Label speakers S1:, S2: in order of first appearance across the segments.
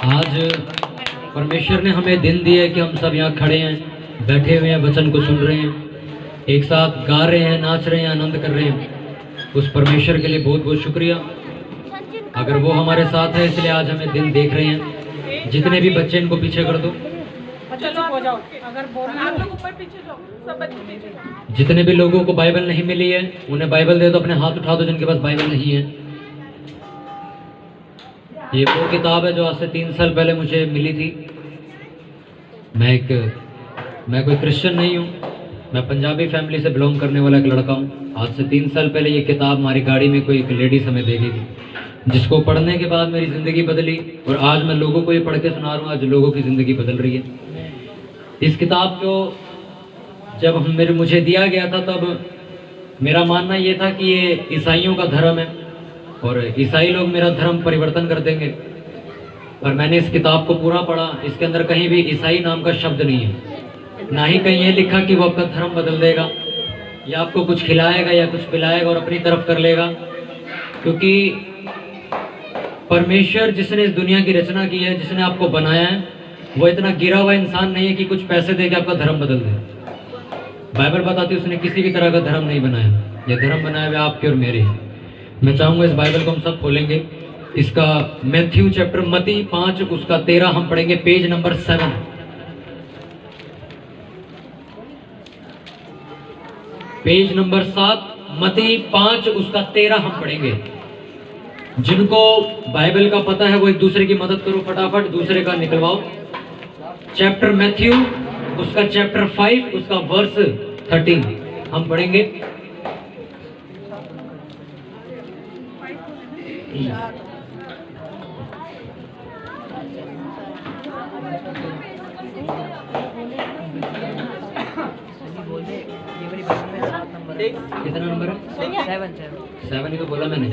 S1: आज परमेश्वर ने हमें दिन दिया कि हम सब यहाँ खड़े हैं, बैठे हुए हैं, वचन को सुन रहे हैं, एक साथ गा रहे हैं, नाच रहे हैं, आनंद कर रहे हैं। उस परमेश्वर के लिए बहुत बहुत शुक्रिया। अगर वो हमारे साथ है इसलिए आज हमें दिन देख रहे हैं। जितने भी बच्चे इनको पीछे कर दो, जितने भी लोगों को बाइबल नहीं मिली है उन्हें बाइबल दे दो, अपने हाथ उठा दो जिनके पास बाइबल नहीं है। ये वो किताब है जो आज से 3 साल पहले मुझे मिली थी। मैं कोई क्रिश्चियन नहीं हूँ, मैं पंजाबी फैमिली से बिलोंग करने वाला एक लड़का हूँ। आज से 3 साल पहले ये किताब हमारी गाड़ी में कोई एक लेडीज हमें दे गई थी, जिसको पढ़ने के बाद मेरी ज़िंदगी बदली और आज मैं लोगों को ये पढ़ के सुना रहा हूँ। आज लोगों की ज़िंदगी बदल रही है। इस किताब को जब मुझे दिया गया था तब मेरा मानना ये था कि ये ईसाइयों का धर्म है और ईसाई लोग मेरा धर्म परिवर्तन कर देंगे। पर मैंने इस किताब को पूरा पढ़ा, इसके अंदर कहीं भी ईसाई नाम का शब्द नहीं है, ना ही कहीं ये लिखा कि वो आपका धर्म बदल देगा या आपको कुछ खिलाएगा या कुछ पिलाएगा और अपनी तरफ कर लेगा। क्योंकि परमेश्वर जिसने इस दुनिया की रचना की है, जिसने आपको बनाया है, वो इतना गिरा हुआ इंसान नहीं है कि कुछ पैसे दे के आपका धर्म बदल दे। बाइबल बताती है उसने किसी भी तरह का धर्म नहीं बनाया, ये धर्म बनाया हुआ आपके और मेरे। मैं चाहूंगा इस बाइबल को हम सब खोलेंगे। इसका मैथ्यू चैप्टर मती 5 उसका 13 हम पढ़ेंगे, पेज नंबर 7। पेज नंबर 7 मती 5 उसका 13 हम पढ़ेंगे। जिनको बाइबल का पता है वो एक दूसरे की मदद करो, फटाफट दूसरे का निकलवाओ। चैप्टर मैथ्यू उसका चैप्टर 5 उसका वर्स 13 हम पढ़ेंगे। कितना नंबर है? 7 ही तो बोला मैंने।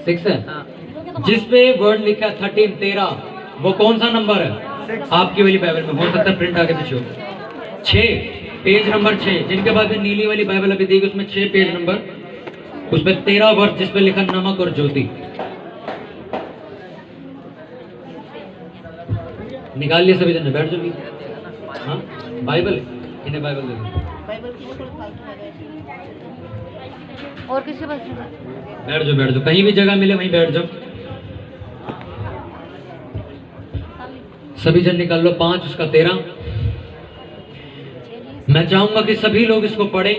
S1: 6 है। जिस पे वर्ड लिखा है 13 वो कौन सा नंबर है? आपकी वाली बाइबल में हो सकता है प्रिंट आगे पीछे हो। 6 पेज नंबर 6 जिनके पास में नीली वाली बाइबल अभी दी गई उसमें 6 पेज नंबर, उसमें 13 वर्ष जिस पे लिखा नमक और ज्योति। निकाल लिए सभी जने, बैठ जाओ। हाँ बाइबल, इन्हें बाइबल दे दो।
S2: और किसके पास?
S1: बैठ जाओ, कहीं भी जगह मिले वहीं बैठ जाओ। सभी जन निकाल लो 5 उसका 13। मैं चाहूंगा कि सभी लोग इसको पढ़ें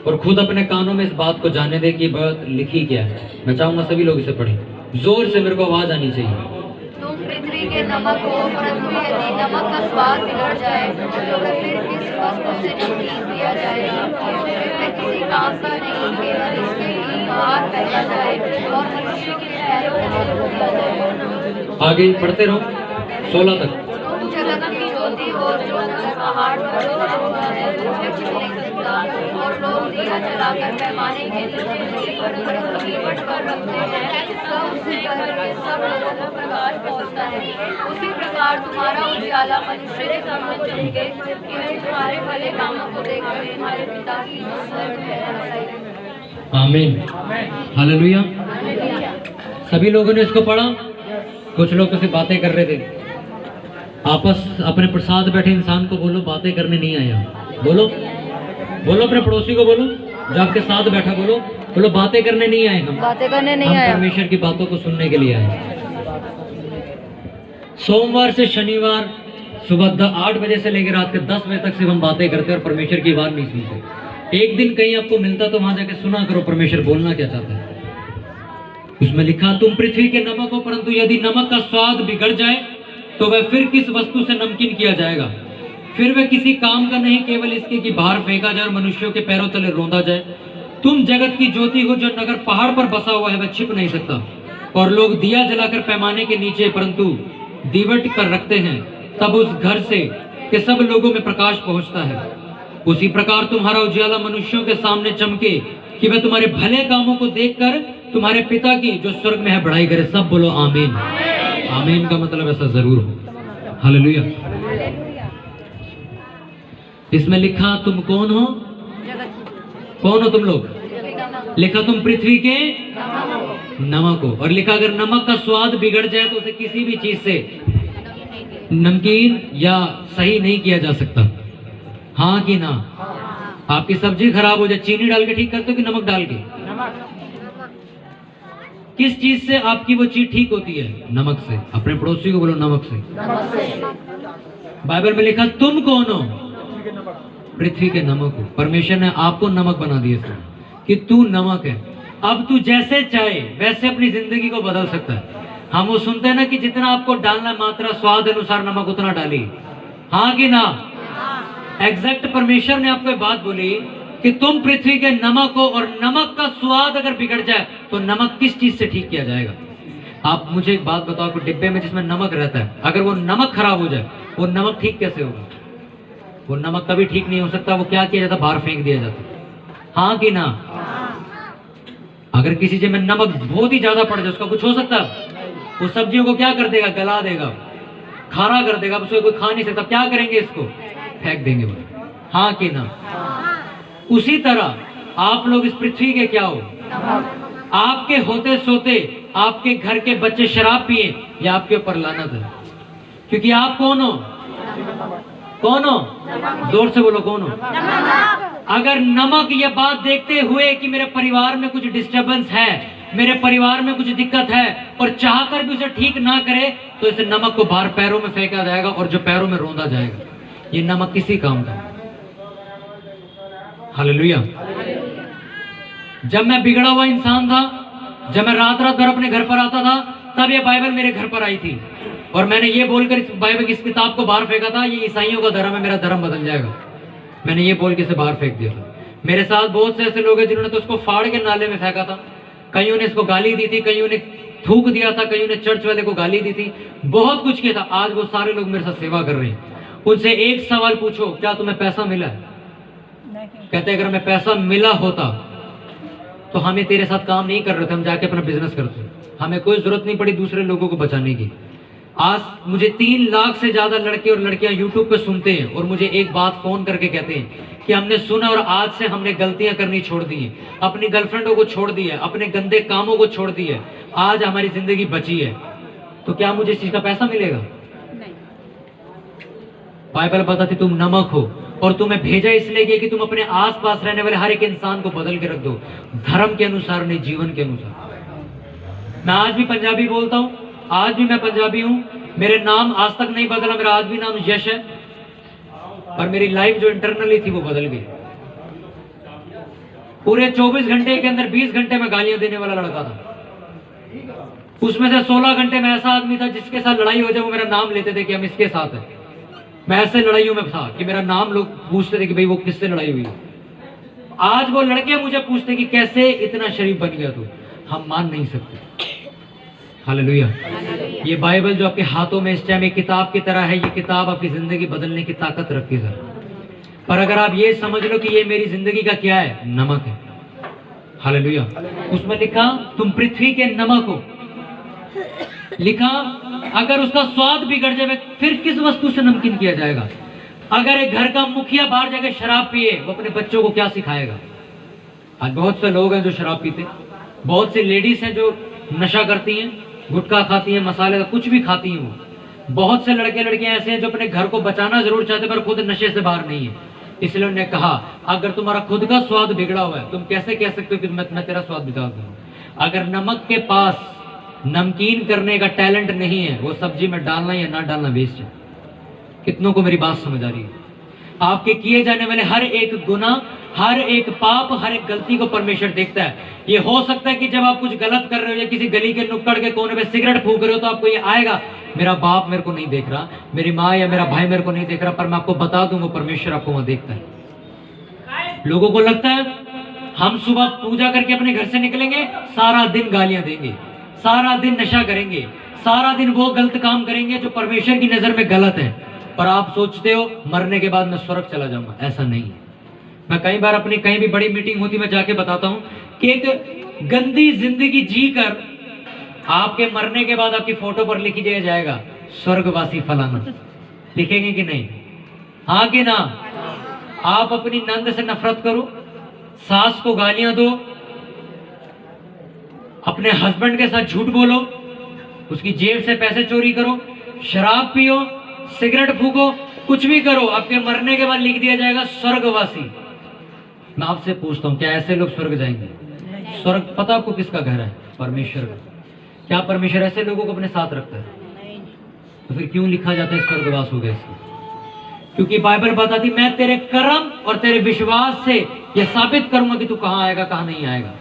S1: और खुद अपने कानों में इस बात को जाने दें कि बात लिखी क्या है। मैं चाहूंगा सभी लोग इसे पढ़ें, जोर से, मेरे को आवाज आनी चाहिए।
S2: तुम पृथ्वी के नमक हो, परंतु यदि नमक का स्वाद बिगड़ जाए तो फिर किस वस्तु से नमकीन दिया जाएगा? फिर किसी काम का नहीं, केवल इसके लिए बाहर फेंका जाए और मनुष्य के पैरों को दिया जाए।
S1: आगे पढ़ते रहो 16 तक।
S2: तुम जगत की ज्योति हो, जो पहाड़ पर होता है और लोग दिया जलाकर पैमाने के कीमत पर रखते हैं, तब उससे पहले सब लोगों को प्रकाश पहुंचता है। उसी प्रकार तुम्हारा उजियाला मनुष्य के सामने चलेंगे कि वे तुम्हारे भले कामों को देखकर तुम्हारे पिता की स्वर्ग है।
S1: आमीन, हालेलुया। सभी लोगों ने इसको पढ़ा। कुछ लोग तो सिर्फ बातें कर रहे थे। आपस अपने प्रसाद बैठे इंसान को बोलो बातें करने नहीं आया। बोलो अपने पड़ोसी को बोलो, जो आपके साथ बैठा, बोलो बातें करने नहीं आए, हम
S2: बातें करने नहीं आए,
S1: हम परमेश्वर की बातों को सुनने के लिए आए। सोमवार से शनिवार सुबह 8 बजे से लेकर रात के 10 बजे तक सिर्फ हम बातें करते और परमेश्वर की आवाज नहीं सुनते। एक दिन कहीं आपको मिलता तो वहां जाके सुना करो परमेश्वर बोलना क्या चाहता है। उसमें लिखा तुम पृथ्वी के नमक हो, परंतु यदि नमक का स्वाद बिगड़ जाए तो वह फिर किस वस्तु से नमकीन किया जाएगा? फिर वह किसी काम का नहीं, केवल इसके कि बाहर फेंका जाए और मनुष्यों के पैरों तले रौंदा जाए। तुम जगत की ज्योति हो, जो नगर पहाड़ पर बसा हुआ है वह छिप नहीं सकता। और लोग दिया जलाकर पैमाने के नीचे परंतु दीवट कर रखते हैं, तब उस घर से के सब लोगों में प्रकाश पहुंचता है। उसी प्रकार तुम्हारा उजियाला मनुष्यों के सामने चमके कि वह तुम्हारे भले कामों को देखकर तुम्हारे पिता की जो स्वर्ग में है बढ़ाई करे। सब बोलो आमीन। आमीन का मतलब ऐसा जरूर हो। हालेलुया। इसमें लिखा तुम कौन हो? कौन हो तुम लोग? लिखा तुम पृथ्वी के नमक हो। और लिखा अगर नमक का स्वाद बिगड़ जाए तो उसे किसी भी चीज से नमकीन या सही नहीं किया जा सकता। हाँ कि ना? आपकी सब्जी खराब हो जाए, चीनी डाल के ठीक करते हो कि नमक डाल के? किस चीज से आपकी वो चीज ठीक होती है? नमक से। अपने पड़ोसी को बोलो नमक से। बाइबल में लिखा तुम कौन हो? पृथ्वी के नमक हो। परमेश्वर ने आपको नमक बना दिया सर कि तू नमक है। अब तू जैसे चाहे वैसे अपनी जिंदगी को बदल सकता है। हम वो सुनते हैं ना कि जितना आपको डालना मात्रा स्वाद अनुसार नमक उतना डालिए। हाँ कि ना? एग्जैक्ट परमेश्वर ने आपको बात बोली कि तुम पृथ्वी के नमक हो, और नमक का स्वाद अगर बिगड़ जाए तो नमक किस चीज से ठीक किया जाएगा? आप मुझे एक बात बताओ कि डिब्बे में जिसमें नमक रहता है, अगर वो नमक खराब हो जाए, वो नमक ठीक कैसे होगा? वो नमक कभी ठीक नहीं हो सकता। वो क्या किया जाता? बाहर फेंक दिया जाता। हाँ कि ना? अगर किसी चीज में नमक बहुत ही ज्यादा पड़ जाए, उसका कुछ हो सकता? वो सब्जियों को क्या कर देगा? गला देगा, खारा कर देगा, उसको कोई खा नहीं सकता। क्या करेंगे? इसको फेंक देंगे वो। हाँ कि ना? उसी तरह आप लोग इस पृथ्वी के क्या हो? आपके होते सोते आपके घर के बच्चे शराब पिए या आपके ऊपर लानत है, क्योंकि आप कौन हो? कौन हो? जोर से बोलो, कौन हो? अगर नमक ये बात देखते हुए कि मेरे परिवार में कुछ डिस्टरबेंस है, मेरे परिवार में कुछ दिक्कत है, और चाहकर भी उसे ठीक ना करे, तो इस नमक को बाहर पैरों में फेंका जाएगा और जो पैरों में रौंदा जाएगा। ये नमक किसी काम का? हालेलुया। जब मैं बिगड़ा हुआ इंसान था, जब मैं रात रात भर अपने घर पर आता था, तब ये बाइबल मेरे घर पर आई थी और मैंने ये बोलकर इस बाइबल की इस किताब को बाहर फेंका था, ये ईसाइयों का धर्म है, मेरा धर्म बदल जाएगा। मैंने ये बोल के इसे बाहर फेंक दिया था। मेरे साथ बहुत से ऐसे लोग हैं जिन्होंने तो उसको फाड़ के नाले में फेंका था। कईयों ने इसको गाली दी थी, कईयों ने थूक दिया था, कईयों ने चर्च वाले को गाली दी थी, बहुत कुछ किया था। आज वो सारे लोग मेरे साथ सेवा कर रहे हैं। उनसे एक सवाल पूछो, क्या तुम्हें पैसा मिला है? कहते अगर हमें पैसा मिला होता तो हमें तेरे साथ काम नहीं कर रहे थे, हम जाके अपना बिजनेस करते। हमें कोई जरूरत नहीं पड़ी दूसरे लोगों को बचाने की। आज मुझे 3 लाख से ज्यादा लड़के और लड़कियां यूट्यूब पे सुनते हैं और मुझे एक बात फोन करके कहते हैं कि हमने सुना और आज से हमने गलतियां करनी छोड़ दी है, अपनी गर्लफ्रेंडों को छोड़ दी है, अपने गंदे कामों को छोड़ दी है, आज हमारी जिंदगी बची है। तो क्या मुझे इस चीज का पैसा मिलेगा? नहीं। बाइबल बताती तुम नमक हो और तुम्हें भेजा इसलिए गया कि तुम अपने आसपास रहने वाले हर एक इंसान को बदल के रख दो, धर्म के अनुसार नहीं, जीवन के अनुसार। मैं आज भी पंजाबी बोलता हूं, आज भी मैं पंजाबी हूं, मेरे नाम आज तक नहीं बदला, मेरा आज भी नाम यश है, और मेरी लाइफ जो इंटरनली थी वो बदल गई। पूरे 24 घंटे के अंदर 20 घंटे में गालियां देने वाला लड़का था, उसमें से 16 घंटे में ऐसा आदमी था जिसके साथ लड़ाई हो जाए वो मेरा नाम लेते थे कि हम इसके साथ हैं। मैं ऐसे लड़ाइयों में था कि मेरा नाम लोग पूछते थे कि भाई वो किससे लड़ाई हुई। आज वो लड़के मुझे पूछते कि कैसे इतना शरीफ बन गया तू, हम मान नहीं सकते। हालेलुया। ये बाइबल जो आपके हाथों में इस टाइम एक किताब की तरह है, ये किताब आपकी जिंदगी बदलने की ताकत रखती है। पर अगर आप ये समझ लो कि ये मेरी जिंदगी का क्या है, नमक है। हालेलुया। उसमें लिखा तुम पृथ्वी के नमक हो। लिखा अगर उसका स्वाद बिगड़ जाए फिर किस वस्तु से नमकीन किया जाएगा? अगर एक घर का मुखिया बाहर जाकर शराब पिए, वो अपने बच्चों को क्या सिखाएगा? आज बहुत से लोग हैं जो शराब पीते, बहुत सी लेडीज हैं जो नशा करती हैं, गुटखा खाती हैं, मसाले कुछ भी खाती हैं। वो बहुत से लड़के लड़कियां ऐसे हैं जो अपने घर को बचाना जरूर चाहते पर खुद नशे से बाहर नहीं है। इसलिए उन्होंने कहा अगर तुम्हारा खुद का स्वाद बिगड़ा हुआ है, तुम कैसे कह सकते हो कि मैं तेरा स्वाद बिगाड़ दूं? अगर नमक के पास नमकीन करने का टैलेंट नहीं है, वो सब्जी में डालना या ना डालना वेस्ट है। कितनों को मेरी बात समझ आ रही है? आपके किए जाने वाले हर एक गुनाह, हर एक पाप, हर एक गलती को परमेश्वर देखता है। ये हो सकता है कि जब आप कुछ गलत कर रहे हो या किसी गली के नुक्कड़ के कोने में सिगरेट फूंक रहे हो तो आपको ये आएगा मेरा बाप मेरे को नहीं देख रहा, मेरी माँ या मेरा भाई मेरे को नहीं देख रहा, पर मैं आपको बता दूंगा परमेश्वर आपको वहां देखता है। लोगों को लगता है हम सुबह पूजा करके अपने घर से निकलेंगे, सारा दिन गालियां देंगे, सारा दिन नशा करेंगे, सारा दिन वो गलत काम करेंगे जो परमेश्वर की नजर में गलत है, पर आप सोचते हो मरने के बाद मैं स्वर्ग चला जाऊंगा। ऐसा नहीं है। मैं कई बार अपनी कहीं भी बड़ी मीटिंग होती मैं जाके बताता हूं कि एक गंदी जिंदगी जीकर आपके मरने के बाद आपकी फोटो पर लिखी जाएगा स्वर्गवासी फलाना। लिखेंगे कि नहीं? हाँ कि ना? आप अपनी नंद से नफरत करो, सास को गालियां दो, अपने हस्बैंड के साथ झूठ बोलो, उसकी जेब से पैसे चोरी करो, शराब पियो, सिगरेट फूको, कुछ भी करो, आपके मरने के बाद लिख दिया जाएगा स्वर्गवासी। मैं आपसे पूछता हूं, क्या ऐसे लोग स्वर्ग जाएंगे? स्वर्ग पता आपको किसका घर है? परमेश्वर का। क्या परमेश्वर ऐसे लोगों को अपने साथ रखता है? तो फिर क्यों लिखा जाता है स्वर्गवास हो गया इसको? क्योंकि बाइबल बताती मैं तेरे कर्म और तेरे विश्वास से यह साबित करूंगा कि तू कहां आएगा कहां नहीं आएगा।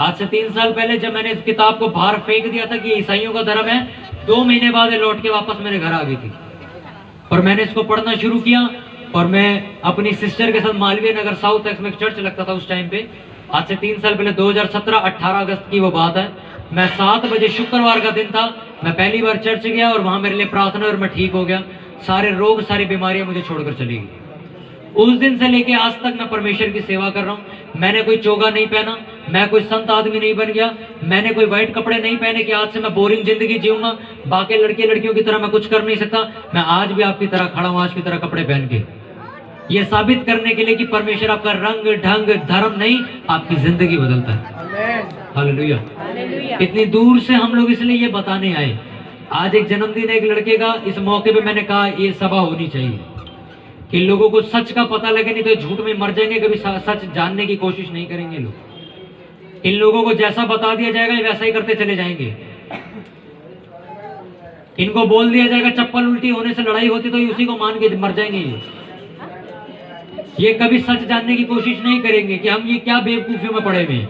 S1: आज से 3 साल पहले जब मैंने इस किताब को बाहर फेंक दिया था कि ईसाइयों का धर्म है, 2 महीने बाद ये लौट के वापस मेरे घर आ गई थी और मैंने इसको पढ़ना शुरू किया। और मैं अपनी सिस्टर के साथ मालवीय नगर साउथ एक्स में एक चर्च लगता था उस टाइम पे, आज से 3 साल पहले 2017 18 अगस्त की वो बात है। मैं 7 बजे शुक्रवार का दिन था, मैं पहली बार चर्च गया और वहां मेरे लिए प्रार्थना और मैं ठीक हो गया। सारे रोग सारी बीमारियां मुझे छोड़कर चली गई। उस दिन से लेके आज तक मैं परमेश्वर की सेवा कर रहा हूं। मैंने कोई चोगा नहीं पहना, मैं कोई संत आदमी नहीं बन गया, मैंने कोई व्हाइट कपड़े नहीं पहने कि आज से मैं बोरिंग जिंदगी जीऊंगा, बाकी लड़के लड़कियों की तरह मैं कुछ कर नहीं सकता। मैं आज भी आपकी तरह खड़ा हूं, आज की तरह कपड़े पहन के, ये साबित करने के लिए कि परमेश्वर आपका रंग ढंग धर्म नहीं, आपकी जिंदगी बदलता है। हालेलुया। इतनी दूर से हम लोग इसलिए ये बताने आए। आज एक जन्मदिन है एक लड़के का, इस मौके पे मैंने कहा ये सभा होनी चाहिए कि लोगों को सच का पता लगे, नहीं तो झूठ में मर जाएंगे, कभी सच जानने की कोशिश नहीं करेंगे लोग। इन लोगों को जैसा बता दिया जाएगा ये वैसा ही करते चले जाएंगे। इनको बोल दिया जाएगा चप्पल उल्टी होने से लड़ाई होती तो ये उसी को मान के मर जाएंगे। ये कभी सच जानने की कोशिश नहीं करेंगे कि हम ये क्या बेवकूफियों में पड़े हुए हैं।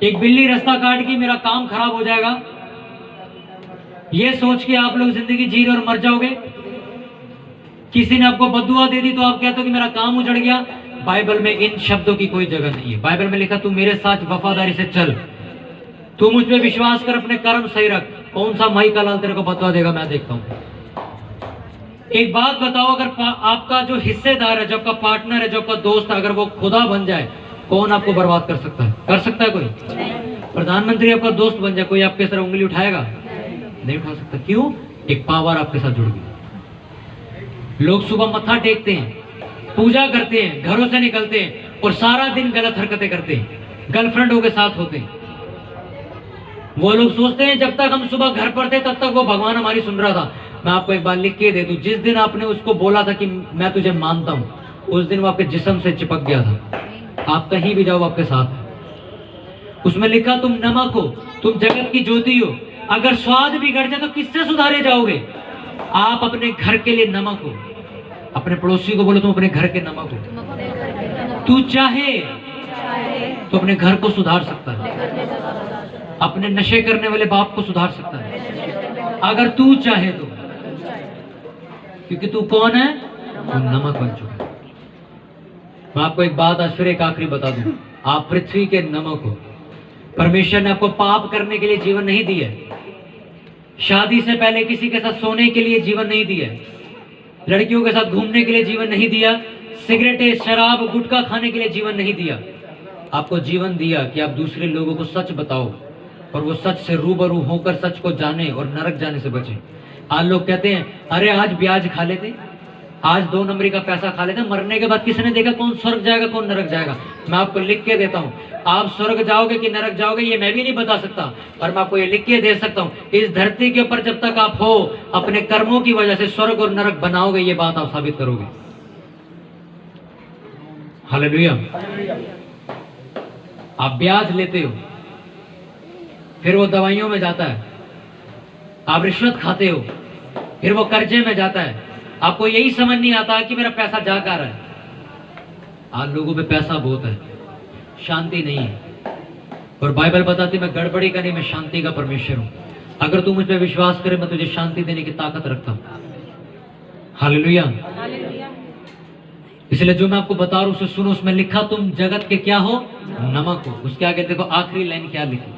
S1: एक बिल्ली रास्ता काट के मेरा काम खराब हो जाएगा, ये सोच के आप लोग जिंदगी जी रहे और मर जाओगे। किसी ने आपको बद्दुआ दे दी तो आप कहते हो कि मेरा काम उजड़ गया। बाइबल में इन शब्दों की कोई जगह नहीं है। बाइबल में लिखा तू मेरे साथ वफादारी से चल, तू मुझ पे विश्वास कर, अपने कर्म सही रख। कौन सा माई का लाल तेरे को बद्दुआ देगा? मैं देखता हूं। एक बात बताओ, अगर आपका जो हिस्सेदार है, जो आपका पार्टनर है, जो आपका दोस्त है, अगर वो खुदा बन जाए, कौन आपको बर्बाद कर सकता है? कर सकता है कोई? प्रधानमंत्री आपका दोस्त बन जाए, कोई आपके सर उंगली उठाएगा? नहीं उठा सकता। क्यों? एक पावर आपके साथ जुड़ गई। लोग सुबह मत्था टेकते हैं, पूजा करते हैं, घरों से निकलते हैं और सारा दिन गलत हरकतें करते हैं, गर्लफ्रेंडों के साथ होते हैं। वो लोग सोचते हैं जब तक हम सुबह घर पर थे तब तक वो भगवान हमारी सुन रहा था। मैं आपको एक बार लिख के दे दूं, जिस दिन आपने उसको बोला था कि मैं तुझे मानता हूं, उस दिन वो आपके जिस्म से चिपक गया था। आप कहीं भी जाओ आपके साथ है। उसमें लिखा तुम नमक हो, तुम जगत की ज्योति हो। अगर स्वाद बिगड़ जाए तो किससे सुधारे जाओगे? आप अपने घर के लिए नमक हो। अपने पड़ोसी को बोलो तुम अपने घर के नमक हो। तू चाहे तो अपने घर को सुधार सकता है, अपने नशे करने वाले बाप को सुधार सकता है अगर तू चाहे तो। क्योंकि तू कौन है? तू नमक बन चुका है। मैं आपको एक बात आज फिर एक आखिरी बता दूं, आप पृथ्वी के नमक हो। परमेश्वर ने आपको पाप करने के लिए जीवन नहीं दिया, शादी से पहले किसी के साथ सोने के लिए जीवन नहीं दिया, लड़कियों के साथ घूमने के लिए जीवन नहीं दिया, सिगरेटें शराब गुटखा खाने के लिए जीवन नहीं दिया। आपको जीवन दिया कि आप दूसरे लोगों को सच बताओ और वो सच से रूबरू होकर सच को जाने और नरक जाने से बचे। आज लोग कहते हैं अरे आज ब्याज खा लेते, आज 2 नंबरी का पैसा खा लेते, मरने के बाद किसने देखा कौन स्वर्ग जाएगा कौन नरक जाएगा? मैं आपको लिख के देता हूँ, आप स्वर्ग जाओगे कि नरक जाओगे ये मैं भी नहीं बता सकता, पर मैं आपको ये लिख के दे सकता हूँ, इस धरती के ऊपर जब तक आप हो अपने कर्मों की वजह से स्वर्ग और नरक बनाओगे, ये बात आप साबित करोगे। हालेलुया। आप ब्याज लेते हो, फिर वो दवाइयों में जाता है, आप रिश्वत खाते हो, फिर वो कर्जे में जाता है। आपको यही समझ नहीं आता कि मेरा पैसा जा कहाँ रहा है। आज लोगों पे पैसा बहुत है, शांति नहीं है। और बाइबल बताती मैं गड़बड़ी का नहीं, मैं शांति का परमेश्वर हूं। अगर तू मुझ पे विश्वास करे मैं तुझे शांति देने की ताकत रखता हूं। हालेलुया। इसलिए जो मैं आपको बता रहा हूं उसे सुनो। उसमें लिखा तुम जगत के क्या हो? नमक हो। उसके आगे देखो आखिरी लाइन क्या लिखी,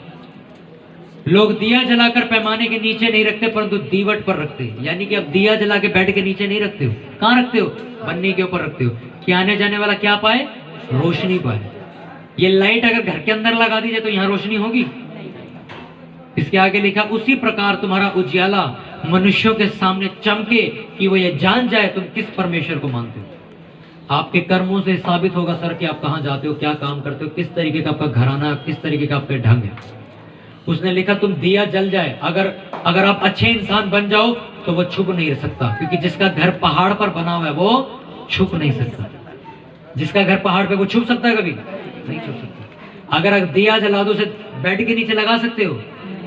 S1: लोग दिया जलाकर पैमाने के नीचे नहीं रखते परंतु दीवट पर रखते हैं। यानी कि अब दिया जला के बेड के नीचे नहीं रखते हो, कहां रखते हो? बन्नी के ऊपर रखते हो कि आने जाने वाला क्या पाए? रोशनी पाए। ये लाइट अगर घर के अंदर लगा दी जाए तो यहां रोशनी होगी? इसके आगे लिखा उसी प्रकार तुम्हारा उजियाला मनुष्यों के सामने चमके कि वो ये जान जाए तुम किस परमेश्वर को मानते हो। आपके कर्मों से साबित होगा सर कि आप कहां जाते हो, क्या काम करते हो, किस तरीके का आपका घराना, किस तरीके का आपका ढंग है। उसने लिखा तुम दिया जल जाए, अगर आप अच्छे इंसान बन जाओ तो वो छुप नहीं सकता, क्योंकि जिसका घर पहाड़ पर बना हुआ है वो छुप नहीं सकता। जिसका घर पहाड़ पे वो छुप सकता है? कभी नहीं छुप सकता। अगर दिया जला दो, उसे बेड के नीचे लगा सकते हो?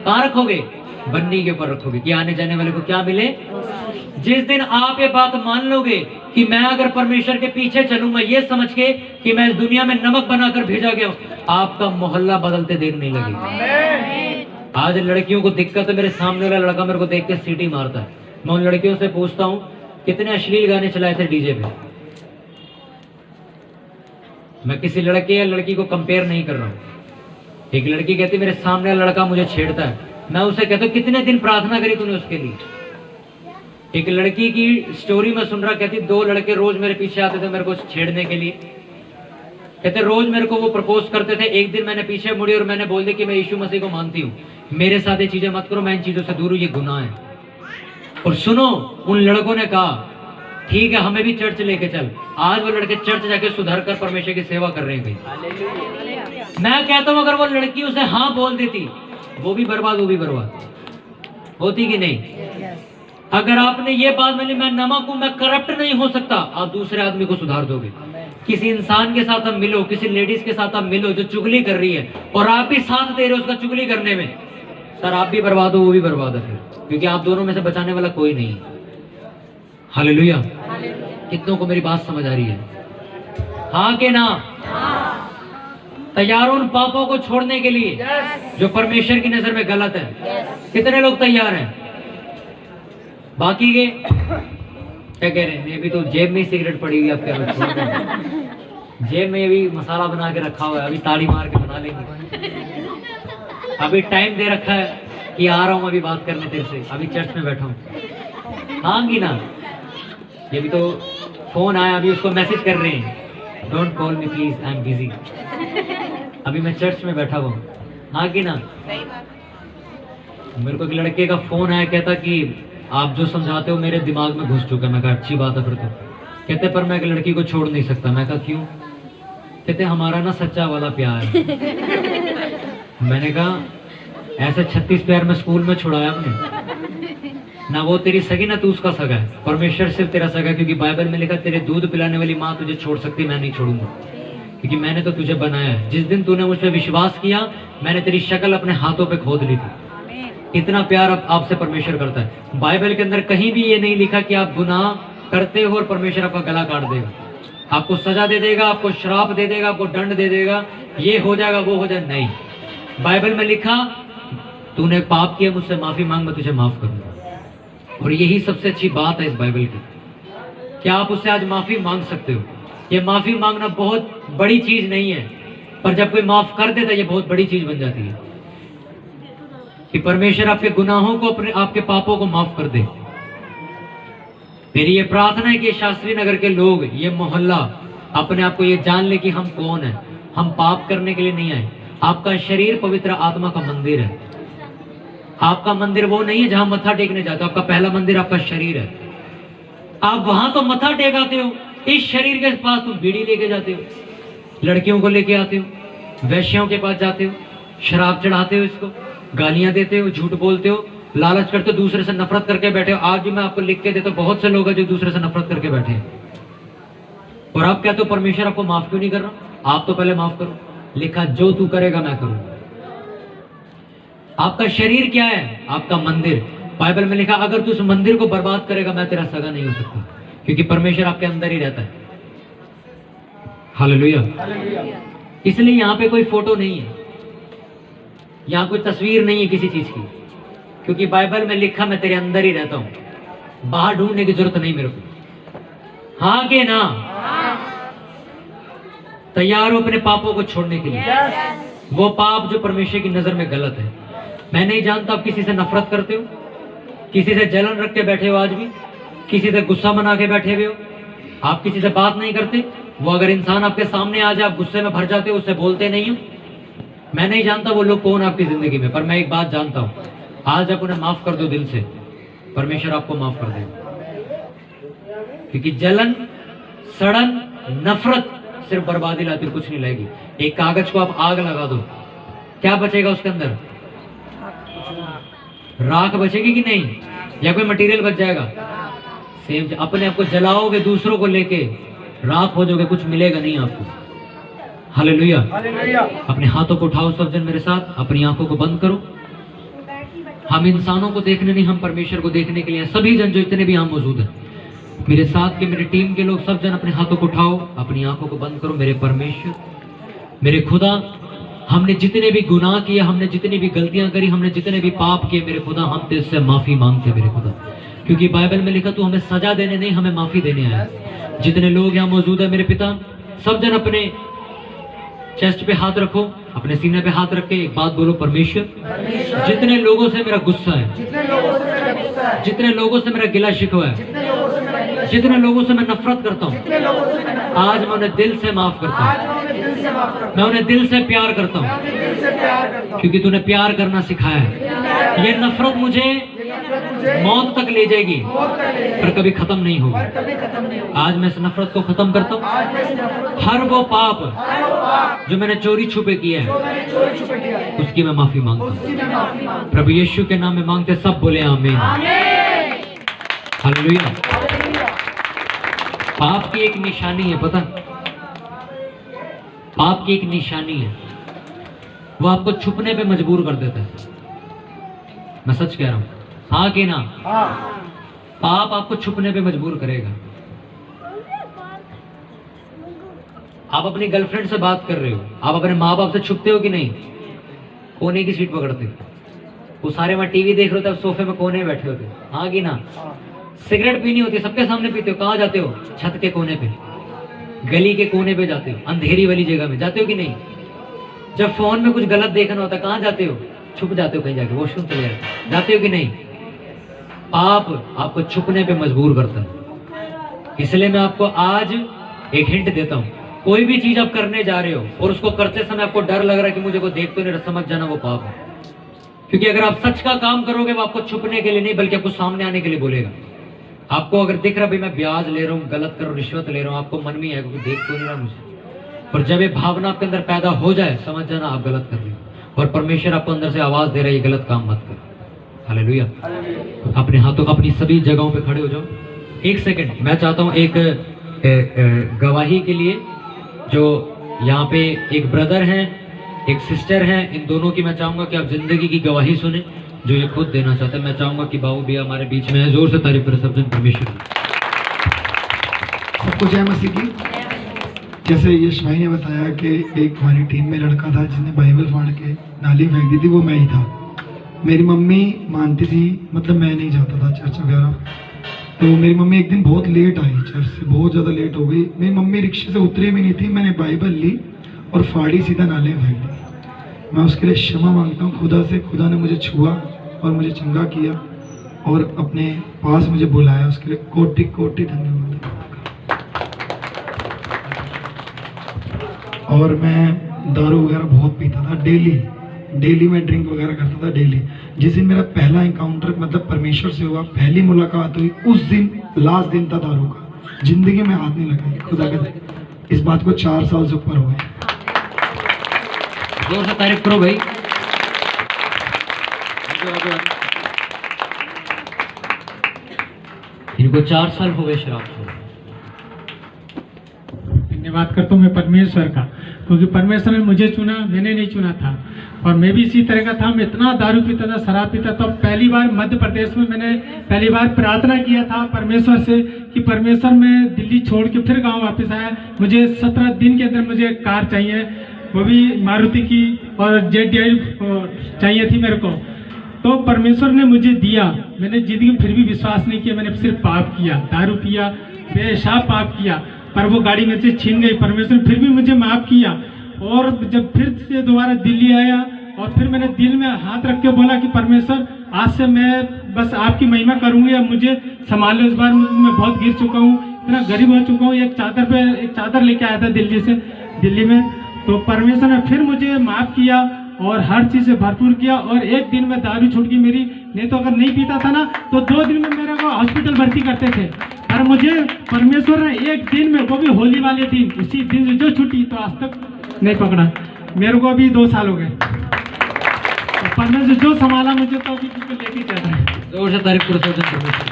S1: कहाँ रखोगे? बन्नी के ऊपर रखोगे कि आने जाने वाले को क्या मिले। जिस दिन आप ये बात मान लोगे कि मैं अगर परमेश्वर के पीछे चलूंगा ये समझ के कि मैं इस दुनिया में नमक बनाकर भेजा गया हूं, आपका मोहल्ला बदलते देर नहीं लगेगा। आज लड़कियों को दिक्कत है, मेरे सामने वाला लड़का मेरे को देख के सीटी मारता है, मैं उन लड़कियों से पूछता हूं कितने अश्लील गाने चलाए थे डीजे पे। मैं किसी लड़के या लड़की को कंपेयर नहीं कर रहा हूं। एक लड़की कहती मेरे सामने वाला लड़का मुझे छेड़ता है, मैं उसे कहता हूं कितने दिन प्रार्थना करी तूने उसके लिए। एक लड़की की स्टोरी में सुन रहा, कहती 2 लड़के रोज मेरे पीछे आते थे मेरे को छेड़ने के लिए, कहते रोज मेरे को वो प्रपोज करते थे। एक दिन मैंने पीछे मुड़ी और मैंने बोल दिया कि मैं यीशु मसीह को मानती हूँ, मेरे साथ ये चीजें मत करो, मैं इन चीजों से दूर हूँ, ये गुनाह है। और सुनो, उन लड़कों ने कहा ठीक है हमें भी चर्च लेके चल। आज वो लड़के चर्च जाके सुधर कर परमेश्वर की सेवा कर रहे हैं। मैं कहता हूँ अगर वो लड़की उसे हाँ बोल देती, वो भी बर्बाद, वो भी बर्बाद होती कि नहीं? अगर आपने ये बात मानी मैं नमक हूं, मैं करप्ट नहीं हो सकता, आप दूसरे आदमी को सुधार दोगे। किसी इंसान के साथ आप मिलो, किसी लेडीज के साथ आप मिलो जो चुगली कर रही है और आप भी साथ दे रहे हो उसका चुगली करने में, सर आप भी बर्बाद हो, वो भी बर्बाद है फिर, क्योंकि आप दोनों में से बचाने वाला कोई नहीं है। हालेलुया। कितनों को मेरी बात समझ आ रही है? हाँ के ना? तैयार हो उन पापों को छोड़ने के लिए जो परमेश्वर की नजर में गलत है? कितने लोग तैयार हैं? बाकी के क्या कह रहे हैं? ये भी तो जेब में सिगरेट पड़ी हुई, आप क्या छोड़ जेब में भी मसाला बना के रखा हुआ है, अभी ताड़ी मार के बना लेंगे। अभी टाइम दे रखा है कि आ रहा हूं अभी बात करने तेरे से, अभी चर्च में बैठा हूं। हाँ की ना? ये भी तो फोन आया, अभी उसको मैसेज कर रहे हैं don't call me please I am busy, अभी मैं चर्च में बैठा हुआ हूँ। हाँ की ना? मेरे को एक लड़के का फोन आया, कहता कि आप जो समझाते हो मेरे दिमाग में घुस चुका है। मैं कहा अच्छी बात है फिर तो। कहते पर मैं एक लड़की को छोड़ नहीं सकता। मैं कहा क्यों? कहते हमारा ना सच्चा वाला प्यार है। मैंने कहा ऐसे 36 प्यार में स्कूल में छुड़ाया हमने ना, वो तेरी सगी ना तू उसका सगा है, परमेश्वर सिर्फ तेरा सगा है, क्योंकि बाइबल में लिखा तेरे दूध पिलाने वाली माँ तुझे छोड़ सकती, मैं नहीं छोड़ूंगा, क्योंकि मैंने तो तुझे बनाया है। जिस दिन तूने मुझ पर विश्वास किया मैंने तेरी शक्ल अपने हाथों पे खोद ली थी। इतना प्यार आपसे परमेश्वर करता है। बाइबल के अंदर कहीं भी ये नहीं लिखा कि आप गुनाह करते हो और परमेश्वर आपका गला काट देगा, आपको सजा दे देगा, आपको श्राप दे देगा, आपको दंड दे देगा, ये हो जाएगा वो हो जाए, नहीं। बाइबल में लिखा तूने पाप किया मुझसे माफी मांग, मैं तुझे माफ करूंगा। और यही सबसे अच्छी बात है इस बाइबल की, क्या आप उससे आज माफी मांग सकते हो। ये माफी मांगना बहुत बड़ी चीज नहीं है, पर जब कोई माफ कर देता है ये बहुत बड़ी चीज बन जाती है कि परमेश्वर आपके गुनाहों को, अपने आपके पापों को माफ कर दे। मेरी ये प्रार्थना है कि शास्त्री नगर के लोग, ये मोहल्ला अपने आप को ये जान ले कि हम कौन है। हम पाप करने के लिए नहीं आए। आपका शरीर पवित्र आत्मा का मंदिर है। आपका मंदिर वो नहीं है जहां मत्था टेकने जाते हो, आपका पहला मंदिर आपका शरीर है। आप वहां तो मत्था टेकाते हो, इस शरीर के पास तुम बीड़ी लेके जाते हो, लड़कियों को लेके आते हो, वैश्यों के पास जाते हो, शराब चढ़ाते हो, इसको गालियां देते हो, झूठ बोलते हो, लालच करते हो, दूसरे से नफरत करके बैठे हो। आज भी मैं आपको लिख के देता हूं, बहुत से लोग हैं जो दूसरे से नफरत करके बैठे हैं, और आप कहते हो परमेश्वर आपको माफ क्यों नहीं कर रहा। आप तो पहले माफ करो। लिखा जो तू करेगा मैं करूं। आपका शरीर क्या है? आपका मंदिर। बाइबल में लिखा अगर तू उस मंदिर को बर्बाद करेगा मैं तेरा सगा नहीं हो सकता, क्योंकि परमेश्वर आपके अंदर ही रहता है। हालेलुया। इसलिए यहाँ पे कोई फोटो नहीं है, यहाँ कोई तस्वीर नहीं है किसी चीज की, क्योंकि बाइबल में लिखा मैं तेरे अंदर ही रहता हूं, बाहर ढूंढने की जरूरत नहीं मेरे को। हाँ के ना? तैयार हो अपने पापों को छोड़ने के लिए? वो पाप जो परमेश्वर की नजर में गलत है। मैं नहीं जानता आप किसी से नफरत करते हो, किसी से जलन रख के बैठे हो, आज भी किसी से गुस्सा मना के बैठे हुए हो, आप किसी से बात नहीं करते। वो अगर इंसान आपके सामने आ जाए आप गुस्से में भर जाते हो, उससे बोलते नहीं हो। मैं नहीं जानता वो लोग कौन आपकी जिंदगी में, पर मैं एक बात जानता हूं, आज आप उन्हें माफ कर दो दिल से, परमेश्वर आपको माफ कर देगा। क्योंकि जलन, सड़न, नफरत सिर्फ बर्बादी लाती है, कुछ नहीं लाएगी। एक कागज को आप आग लगा दो, क्या बचेगा उसके अंदर? राख बचेगी कि नहीं, या कोई मटेरियल बच जाएगा? सेम। अपने आप को जलाओगे दूसरों को लेके, राख हो जाओगे, कुछ मिलेगा नहीं आपको। हालेलुया। अपने हाथों को उठाओ सब जन मेरे साथ, अपनी आंखों को बंद करो। हम इंसानों को देखने नहीं, हम परमेश्वर को देखने के लिए। सभी जन जो इतने भी यहाँ मौजूद हैं मेरे साथ के, मेरी टीम के लोग, सब जन अपने हाथों को उठाओ, अपनी आंखों को बंद करो। मेरे परमेश्वर, मेरे खुदा, हमने जितने भी गुनाह किए, हमने जितनी भी गलतियां करी, हमने जितने भी पाप किए मेरे खुदा, हम तेरे से माफी मांगते मेरे खुदा, क्योंकि बाइबल में लिखा तू हमें सजा देने नहीं, हमें माफी देने आया। जितने लोग यहाँ मौजूद है मेरे पिता, सब जन अपने चेस्ट पे हाथ रखो, अपने सीने पे हाथ रख के एक बात बोलो, परमेश्वर, जितने लोगों से मेरा गुस्सा है, जितने लोगों से मेरा गिला शिकवा है, जितने लोगों से मैं नफरत करता हूँ, आज मैं उन्हें दिल से माफ करता हूँ, मैं उन्हें दिल से प्यार करता हूँ, क्योंकि तूने प्यार करना सिखाया है। ये नफरत मुझे मौत तक ले जाएगी पर कभी खत्म नहीं होगी। आज मैं इस नफरत को खत्म करता हूँ। हर वो पाप जो मैंने चोरी छुपे किया है उसकी मैं माफी मांगता हूँ। प्रभु यीशु के नाम में मांगते सब बोले आमीन। हालेलुया। पाप की एक निशानी है, पता, पाप की एक निशानी है, वो आपको छुपने पे मजबूर कर देता है। मैं सच कह रहा हूं, हाँ कि ना? पाप आपको छुपने पे मजबूर करेगा। आप अपनी गर्लफ्रेंड से बात कर रहे हो, आप अपने माँ बाप से छुपते हो कि नहीं? कोने की सीट पकड़ते हो, वो सारे वहां टीवी देख रहे हो, तब सोफे में कोने में बैठे होते, हाँ कि ना? सिगरेट पीनी होती है, सबके सामने पीते हो, कहाँ जाते हो? छत के कोने पे, गली के कोने पे जाते हो, अंधेरी वाली जगह में जाते हो कि नहीं? जब फोन में कुछ गलत देखना होता है कहाँ जाते हो? छुप जाते हो, कहीं जाके वॉशरूम चले जाते हो कि नहीं? पाप आपको छुपने पे मजबूर करता है। इसलिए मैं आपको आज एक हिंट देता हूँ, कोई भी चीज आप करने जा रहे हो और उसको करते समय आपको डर लग रहा है कि मुझे कोई देख तो नहीं, समझ जाना वो पाप है। क्योंकि अगर आप सच का काम करोगे वो आपको छुपने के लिए नहीं बल्कि आपको सामने आने के लिए बोलेगा। आपको अगर दिख रहा भाई मैं ब्याज ले रहा हूँ, गलत कर रहा हूँ, रिश्वत ले रहा हूँ, आपको मन में है क्योंकि देख तो नहीं रहा मुझे, पर जब ये भावना आपके अंदर पैदा हो जाए समझ जाना आप गलत कर रहे हो और परमेश्वर आपको अंदर से आवाज दे रहा है ये गलत काम मत कर। हालेलुया। अपने हाथों, अपनी सभी जगहों पे खड़े हो जाओ। एक सेकंड, मैं चाहता हूँ एक गवाही के लिए, जो यहाँ पे एक ब्रदर हैं एक सिस्टर हैं, इन दोनों की मैं चाहूंगा कि आप जिंदगी की गवाही सुने जो ये खुद देना चाहते हैं। मैं चाहूंगा कि बाबू भी हमारे बीच में है, जोर से तारीफ करें सब जन परमेश्वर।
S3: सबको जय मसीह की। जैसे यश भाई ने बताया कि एक हमारी टीम में लड़का था जिसने बाइबल फाड़ के नाली फेंक दी थी, वो मैं ही था। मेरी मम्मी मानती थी, मतलब मैं नहीं जाता था चर्च वगैरह, तो मेरी मम्मी एक दिन बहुत लेट आई, चर्च से बहुत ज़्यादा लेट हो गई। मेरी मम्मी रिक्शे से उतरी भी नहीं थी, मैंने बाइबल ली और फाड़ी सीधा नाले में फेंक दी। मैं उसके लिए क्षमा मांगता हूँ खुदा से। खुदा ने मुझे छुआ और मुझे चंगा किया और अपने पास मुझे बुलाया, उसके लिए कोटि कोटि धन्यवाद। और मैं दारू वगैरह बहुत पीता था, डेली मैं ड्रिंक वगैरह करता था डेली। जिस दिन मेरा पहला इनकाउंटर मतलब परमेश्वर से हुआ, पहली मुलाकात हुई, उस दिन लास्ट दिन था दारू का। जिंदगी में हाथ नहीं लगाई खुदा के। इस बात को 4 साल से ऊपर हो गए।
S1: जोर से तारीफ करो भाई। इनको 4 साल हो गए शराब छोड़े।
S4: धन्यवाद करता हूँ मैं परमेश्वर का, क्योंकि परमेश्वर ने मुझे चुना, मैंने नहीं चुना था। और मैं भी इसी तरह का था, मैं इतना दारू पीता था, शराब पीता था। पहली बार मध्य प्रदेश में मैंने पहली बार प्रार्थना किया था परमेश्वर से कि परमेश्वर मैं दिल्ली छोड़ के फिर गांव वापस आया, मुझे 17 दिन के अंदर मुझे कार चाहिए, वो भी मारुति की, और JDI चाहिए थी मेरे को। तो परमेश्वर ने मुझे दिया। मैंने जिंदगी में फिर भी विश्वास नहीं किया, मैंने सिर्फ पाप किया, दारू पिया, बेहिसाब पाप किया, पर वो गाड़ी मेरे से छीन गई। परमेश्वर ने फिर भी मुझे माफ़ किया। और जब फिर से दोबारा दिल्ली आया और फिर मैंने दिल में हाथ रख के बोला कि परमेश्वर आज से मैं बस आपकी महिमा करूँगी, अब मुझे संभाल लो। इस बार मैं बहुत गिर चुका हूँ, इतना गरीब हो चुका हूँ। एक चादर लेके आया था दिल्ली में, तो परमेश्वर ने फिर मुझे माफ़ किया और हर चीज़ से भरपूर किया। और एक दिन में दारू छूट गई मेरी, नहीं तो अगर नहीं पीता था ना तो 2 दिन में मेरे को हॉस्पिटल भर्ती करते थे। पर मुझे परमेश्वर ने एक दिन में, वो भी होली वाले दिन, उसी दिन जो छुट्टी, तो आज तक नहीं पकड़ा। मेरे को अभी 2 साल हो गए। तो परमेश्वर जो संभाला मुझे तो अभी बिल्कुल लेके चल रहा है।
S1: जोर से तारीफ करो सोचन परमेश्वर।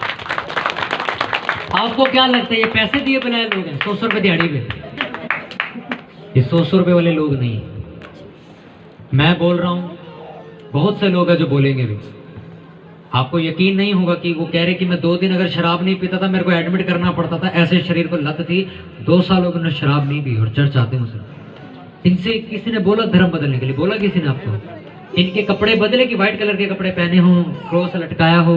S1: आपको क्या लगता है ये पैसे दिए बुलाए लोग हैं? 100 रुपए दिहाड़ी पे? ये 100 रुपए वाले लोग नहीं है। मैं बोल रहा हूँ, बहुत से लोग हैं जो बोलेंगे भी। आपको यकीन नहीं होगा कि वो कह रहे कि मैं 2 दिन अगर शराब नहीं पीता था मेरे को एडमिट करना पड़ता था, ऐसे शरीर पर लत थी, 2 साल हो गए उन्होंने शराब नहीं पी और चर्च आते हैं मुझसे। इनसे किसी ने बोला धर्म बदलने के लिए? बोला किसी ने आपको? इनके कपड़े बदले कि व्हाइट कलर के कपड़े पहने हो, क्रॉस लटकाया हो,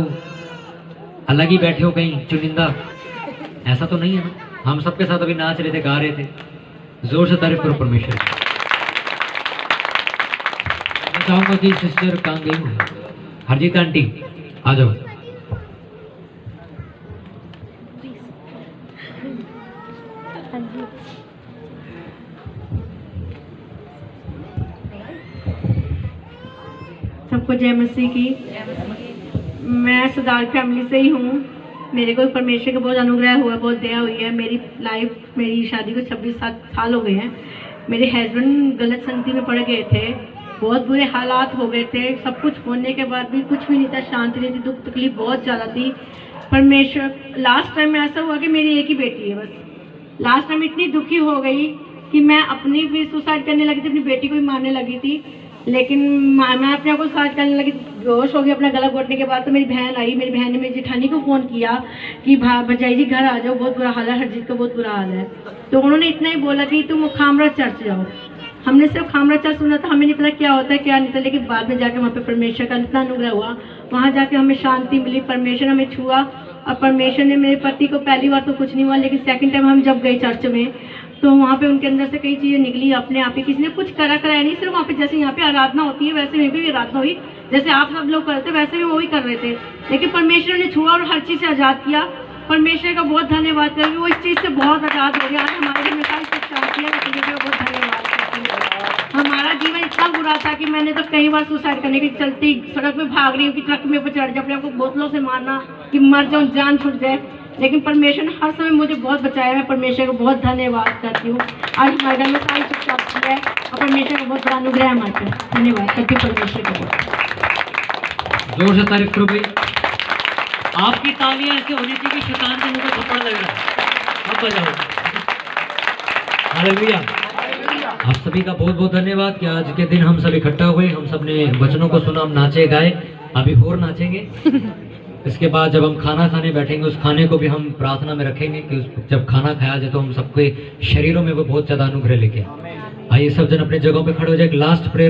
S1: अलग ही बैठे हो कहीं चुनिंदा? ऐसा तो नहीं है ना। हम सबके साथ अभी नाच रहे थे, गा रहे थे। जोर से तारीफ करो परमेश्वर। मैं चाहूंगा कि सिस्टर कहाँ गई हूँ, हरजीत आंटी आ जाओ।
S5: सबको जय मसीह की। मैं सरदार फैमिली से ही हूँ। मेरे को परमेश्वर का बहुत अनुग्रह हुआ, बहुत दया हुई है। मेरी शादी को 26 साल हो गए हैं। मेरे हस्बैंड गलत संगति में पड़ गए थे, बहुत बुरे हालात हो गए थे। सब कुछ होने के बाद भी कुछ भी नहीं था, शांति नहीं थी, दुख तकलीफ बहुत ज़्यादा थी। परमेश्वर लास्ट टाइम में ऐसा हुआ कि मेरी एक ही बेटी है बस। लास्ट टाइम इतनी दुखी हो गई कि मैं अपनी भी सुसाइड करने लगी थी, अपनी बेटी को भी मारने लगी थी। लेकिन मैं अपने आप को सुसाइड करने लगी, बेहोश हो गई। अपना गला घोटने के बाद तो मेरी बहन आई। मेरी बहन ने मेरी जेठानी को फ़ोन किया कि भजाई जी घर आ जाओ, बहुत बुरा हाल है, हरजीत का बहुत बुरा हाल है। तो उन्होंने इतना ही बोला कि तुम खामरा चर्च जाओ। हमने सिर्फ खामरा चर्च सुना था, हमें नहीं पता क्या होता है क्या नहीं था। लेकिन बाद में जाकर वहाँ पे परमेश्वर का इतना अनुग्रह हुआ, वहाँ जाके हमें शांति मिली, परमेश्वर हमें छुआ। और परमेश्वर ने मेरे पति को, पहली बार तो कुछ नहीं हुआ, लेकिन सेकंड टाइम हम जब गए चर्च में तो वहाँ पे उनके अंदर से कई चीज़ें निकली अपने आप ही। किसी ने कुछ कराया नहीं, सिर्फ वहाँ पे जैसे यहाँ पे आराधना होती है वैसे वहीं पे भी आराधना हुई, जैसे आप सब लोग करते वैसे भी वो ही कर रहे थे। लेकिन परमेश्वर ने छुआ और हर चीज़ से आज़ाद किया। परमेश्वर का बहुत धन्यवाद करेंगे, वो इस चीज़ से बहुत आज़ाद हो गया। आज हमारे लिए सारी सुख शांति है, इसलिए बहुत धन्यवाद करती हूँ। हमारा जीवन इतना बुरा था कि मैंने तो कई बार सुसाइड करने की चलती सड़क में भाग रही हूँ कि ट्रक में ऊपर चढ़ जाए, अपने आपको बोतलों से मारना कि मर जाऊँ, जान छूट जाए। लेकिन परमेश्वर ने हर समय मुझे बहुत बचाया। मैं परमेश्वर को बहुत धन्यवाद करती हूँ। आज हमारे घर में सारी सुख शांति है और परमेश्वर का बहुत बड़ा अनुग्रह है हमारे पर। धन्यवाद करती हूँ परमेश्वर को।
S1: जोर से तारीफ करो भाई। आपकी तालियां ऐसे होनी चाहिए कि शैतान के मुंह में थप्पड़ लग रहा है। अब बजाओ हालेलुया। आप सभी का बहुत बहुत धन्यवाद कि आज के दिन हम सब इकट्ठा हुए, हम सब ने वचनों को सुना, हम नाचे गाए, अभी और नाचेंगे। इसके बाद जब हम खाना खाने बैठेंगे, उस खाने को भी हम प्रार्थना में रखेंगे कि जब खाना खाया जाए तो हम सबके शरीरों में वो बहुत ज़्यादा अनुग्रह लेके आइए। सब जन अपने जगहों पे खड़े हो जाए। Last prayer